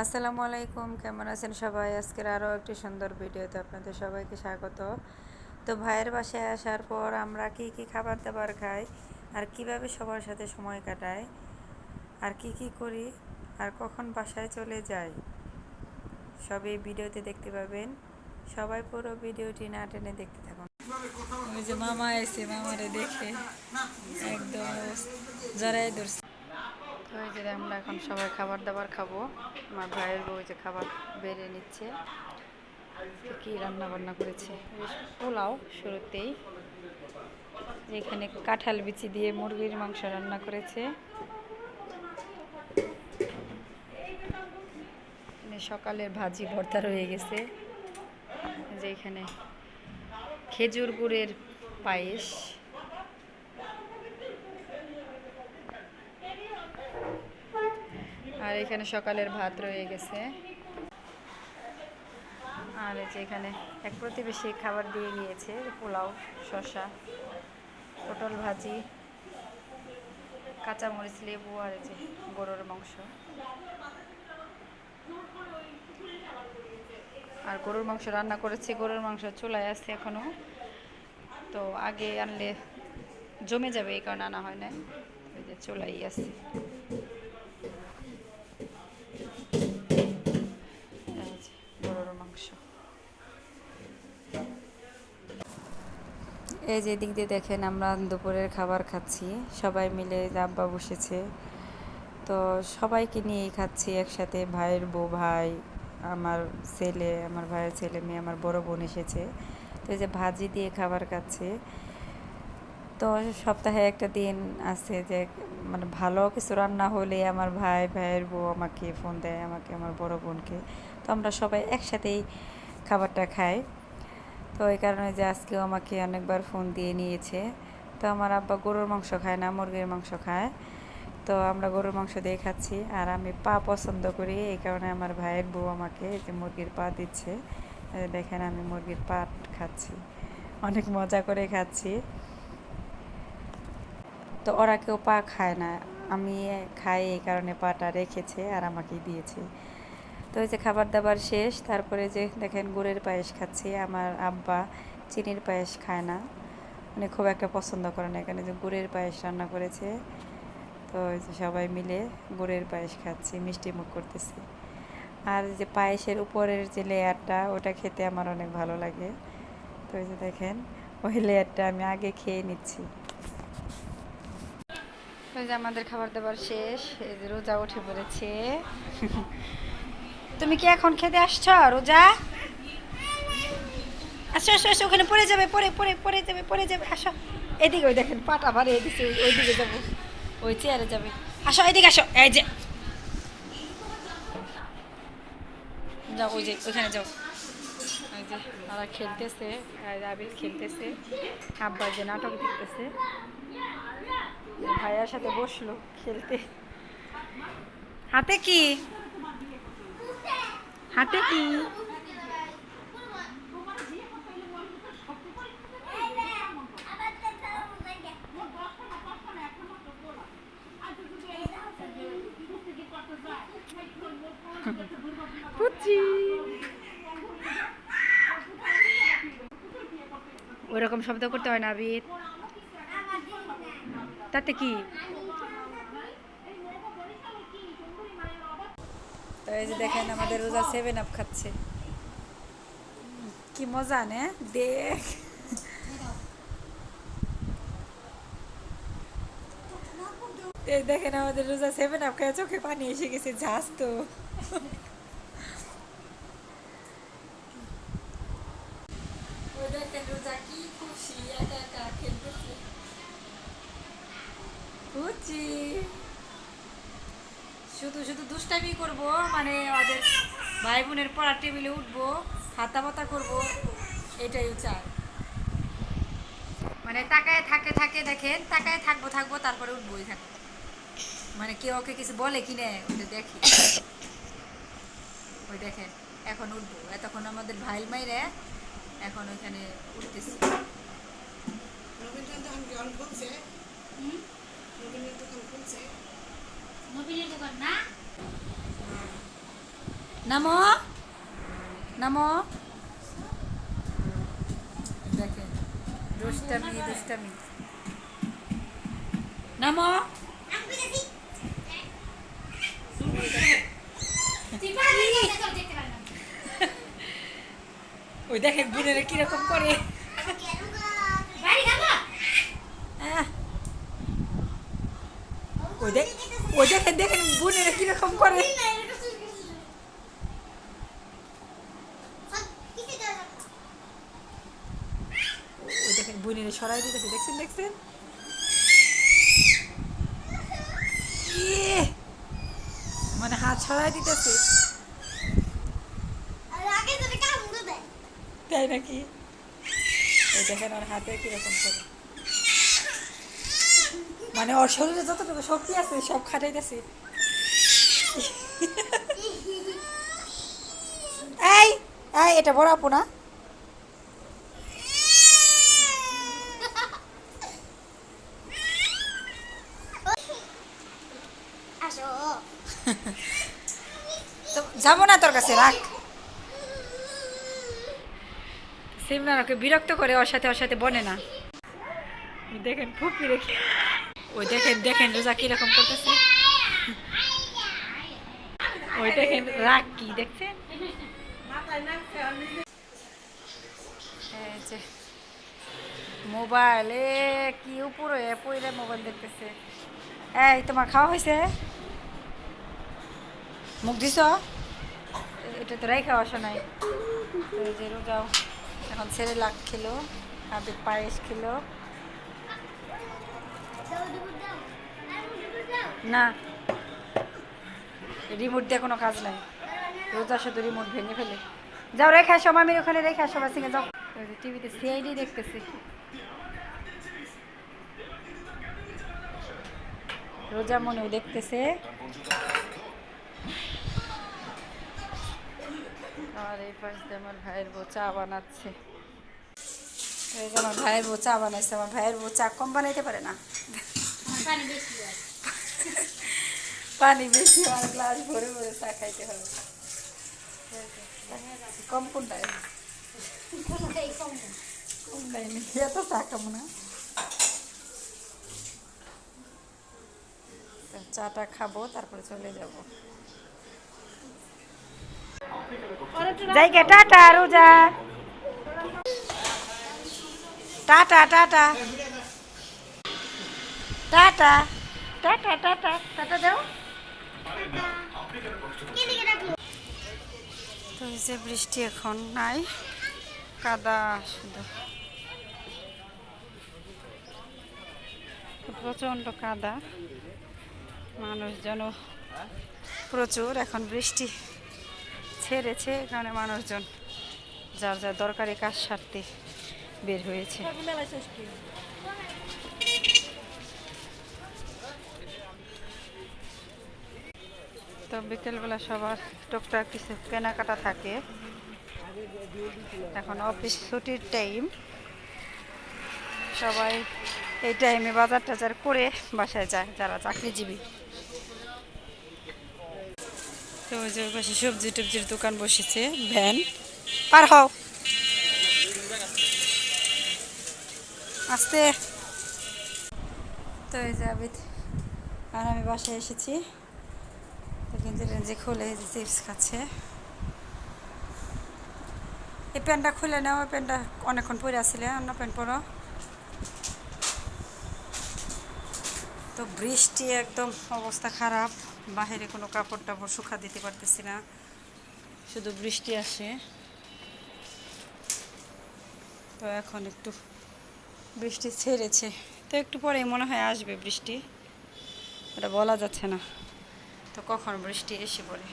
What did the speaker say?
আসসালামু আলাইকুম, কেমন আছেন সবাই? আজকের আরও একটি সুন্দর ভিডিওতে আপনাদের সবাইকে স্বাগত। তো ভাইয়ের বাসায় আসার পর আমরা কি কি খাবার দাবার খাই, আর কিভাবে সবার সাথে সময় কাটাই, আর কি কি করি, আর কখন বাসায় চলে যাই, সব এই ভিডিওতে দেখতে পাবেন। সবাই পুরো ভিডিওটি না টেনে দেখতে থাকুন। ওই যে মামা এসে মামারে দেখে একদম জড়াই ধরছে। তো এই যে আমরা এখন সবাই খাবার দাবার খাবো। আমার ভাইয়ের বউ যে খাবার বেড়ে নিচ্ছে। কি রান্না বান্না করেছে? পোলাও শুরুতেই। এখানে কাঁঠাল বিচি দিয়ে মুরগির মাংস রান্না করেছে। সকালের ভাজি ভর্তা রয়ে গেছে। যে এখানে খেজুর গুড়ের পায়েস, আর এখানে সকালের ভাত রয়ে গেছে। আর এই যে এখানে এক প্রতিবেশী খাবার দিয়ে গিয়েছে, পোলাও, শসা, পটল ভাজি, কাঁচামরিচ, লেবু, আর এই যে গরুর মাংস। আর গরুর মাংস রান্না করেছি, গরুর মাংস চুলায় আছে এখনো। তো আগে আনলে জমে যাবে, এই কারণে আনা হয় না। ওই যে চুলাই আছে। গরুর মাংস এই যে দিক দিয়ে দেখেন, আমরা দুপুরের খাবার খাচ্ছি সবাই মিলে। আব্বা বসেছে, তো সবাইকে নিয়েই খাচ্ছি একসাথে। ভাইয়ের বউ, ভাই, আমার ছেলে, আমার ভাইয়ের ছেলে মেয়ে, আমার বড় বোন এসেছে। তো এই যে ভাজি দিয়ে খাবার খাচ্ছে। তো সপ্তাহে একটা দিন আছে যে মানে ভালো কিছু রান্না হলে আমার ভাইয়ের বউ আমাকে ফোন দেয়, আমাকে, আমার বড় বোনকে। তো আমরা সবাই একসাথেই খাবারটা খাই। তো এই কারণে যে আজকেও আমাকে অনেকবার ফোন দিয়ে নিয়েছে। তো আমার আব্বা গরুর মাংস খায় না, মুরগির মাংস খায়। তো আমরা গরুর মাংস দিয়ে খাচ্ছি। আর আমি পা পছন্দ করি, এই কারণে আমার ভাইয়ের বউ আমাকে যে মুরগির পা দিচ্ছে। দেখেন আমি মুরগির পা খাচ্ছি, অনেক মজা করে খাচ্ছি। তো ওরা কেউ পা খায় না, আমি খাই, এই কারণে পাটা রেখেছে আর আমাকে দিয়েছে। তো এই যে খাবার দাবার শেষ, তারপরে যে দেখেন গুড়ের পায়েস খাচ্ছি। আমার আব্বা চিনির পায়েস খায় না, মানে খুব একটা পছন্দ করে না। এখানে যে গুড়ের পায়েস রান্না করেছে, তো এই যে সবাই মিলে গুড়ের পায়েস খাচ্ছি, মিষ্টি মুখ করতেছি। আর যে পায়েসের উপরের যে লেয়ারটা, ওটা খেতে আমার অনেক ভালো লাগে। তো এই যে দেখেন, ওই লেয়ারটা আমি আগে খেয়ে নিচ্ছি। ওই যে আমাদের খাবার দাবার শেষ, এই যে রোজা উঠে পড়েছে। তুমি কি এখন খেতে আসছো রোজা? আসো আসো আসো, ওখানে পড়ে যাবে, পড়ে যাবে, আসো এদিকে। ওই দেখেন পাটা বাড়িয়ে দিচ্ছে, ওই দিকে যাবো, ওই চেয়ারে যাবে। আসো এদিকে আসো, এই যে যাও, ওই যে ওইখানে যাও। ওই যে ওরা খেলতেছে, আবির খেলতেছে, আব্বা যে নাটক দেখতেছে। ভাইয়ার সাথে বসলো খেলতে। হাতে কি? হাতে কি? পুচি ওইরকম শব্দ করতে হয় না আবির, তাতে কি? তো এই যে দেখেন আমাদের রোজা 7 আপ খাচ্ছে, কি মজা নে দেখ। এই দেখেন আমাদের রোজা 7 আপ খায়, চোখে পানি এসে গেছে, ঝাঁস তো। ওই দেখেন রোজা কি খুশি, একা একা খেলতেছে। বুঝছি, শুধু শুধু দুষ্টামি করবো, মানে ওদের ভাই বোনের পড়ার টেবিলে উঠবো, হাতা পাতা করবো, এটাই চায়। মানে তাকায় থাকে থাকে, দেখেন তাকায় থাকবো থাকবো, তারপরে উঠবোই থাকবো। মানে কেউ ওকে কিছু বলে কিনে ওটা দেখি। ওই দেখেন এখন উঠবো, এতক্ষণ আমাদের ভাইল মাইরে এখন ওইখানে উঠতেছি। নবীনের দোকান না? নামো নামো। দেখেন দুষ্টামি দুষ্টামি। নামো। ওই দেখেন বোনেরা কিরকম করে। আহ, ওই দেখেন দেখেন বোনেরা কিরকম করে। ওই দেখেন বোনেরা সরাই দিতেছে, দেখছেন দেখছেন। ইয়ে, মানে হাত সরাই দিতেছে। তাই নাকি? ওই দেখেন ওর হাতে কিরকম করে, মানে ওর শরীরে যতটুকু শক্তি আছে সব খাটাইতেছে। এই এই এটা বড় আপু না? তো যাবো না তোর কাছে, রাখ। সিমরান ওকে বিরক্ত করে, ওর সাথে বনে না। দেখেন ফুপি রেখে, ওই দেখেন দেখেন রোজা কিরকম করতেছে। ওই দেখেন রাগ কি দেখছেন। এই যে মোবাইলে কি উপরে পইরে মোবাইল দেখতেছে। এই তোমার খাওয়া হয়েছে? মুখ দিছ? এটা তো রাইখা আসো নাই। তো এই যে রোজাও এখন ছেলে লাগ খেলো, হাবিব পায়েস খেলো। না, রিমোট দিয়ে কোনো কাজ নাই, রোজা শুধু রিমোট ভেঙে ফেলে। যাও রেখে আসো, মামির ওখানে রেখে আসো, বাসিংয়ে যাও। টিভিতে সিআইডি দেখতেছি, রোজা মনেও দেখতেছে। আর এই পাশ দিয়ে আমার ভাইয়ের বউ চা বানাচ্ছে। এই যে আমার ভাইয়ের বউ চা বানাইছে। আমার ভাইয়ের বউ চা কম বানাইতে পারে না, পানি বেশি আর গ্লাস ভরে ভরে চা খাইতে হবে। কম কোনটায়? কম দেয়নি, এত চা খাবো না। চাটা খাবো তারপরে চলে যাব। যাই গে, টাটা রোজা, tata tata tata tata tata tata দাও। তো এই যে বৃষ্টি এখন নাই, কাদা শুধু, প্রচণ্ড কাদা, মানুষজন প্রচুর। এখন বৃষ্টি ছেড়েছে, এখানে মানুষজন যার যার দরকারি কাজ সারতে বের হয়েছে। তো বিকেলবেলা সবার টুকটাক কিছু কেনাকাটা থাকে। এখন অফিস ছুটির টাইম, সবাই এই টাইমে বাজার টাজার করে বাসায় যায় যারা চাকরিজীবী। তো ওই যে পাশে সবজি টবজির দোকান বসেছে, ভ্যান পার হও আসতে। তো এই যে আবিদ আর আমি বাসায় এসেছি, তো কিন্তু রেঞ্জে খুলে চিপস খাচ্ছে। এই প্যান্টটা খুলে নাও, ওই প্যান্টটা অনেকক্ষণ পরে আসছিলে, অন্য প্যান্ট পরো। তো বৃষ্টি একদম অবস্থা খারাপ, বাহিরে কোনো কাপড় টাপড় শুকা দিতে পারতেছি না, শুধু বৃষ্টি আসে। তো এখন একটু বৃষ্টি ছেড়েছে, তো একটু পরে মনে হয় আসবে বৃষ্টি, এটা বলা যাচ্ছে না তো কখন বৃষ্টি এসে পড়ে।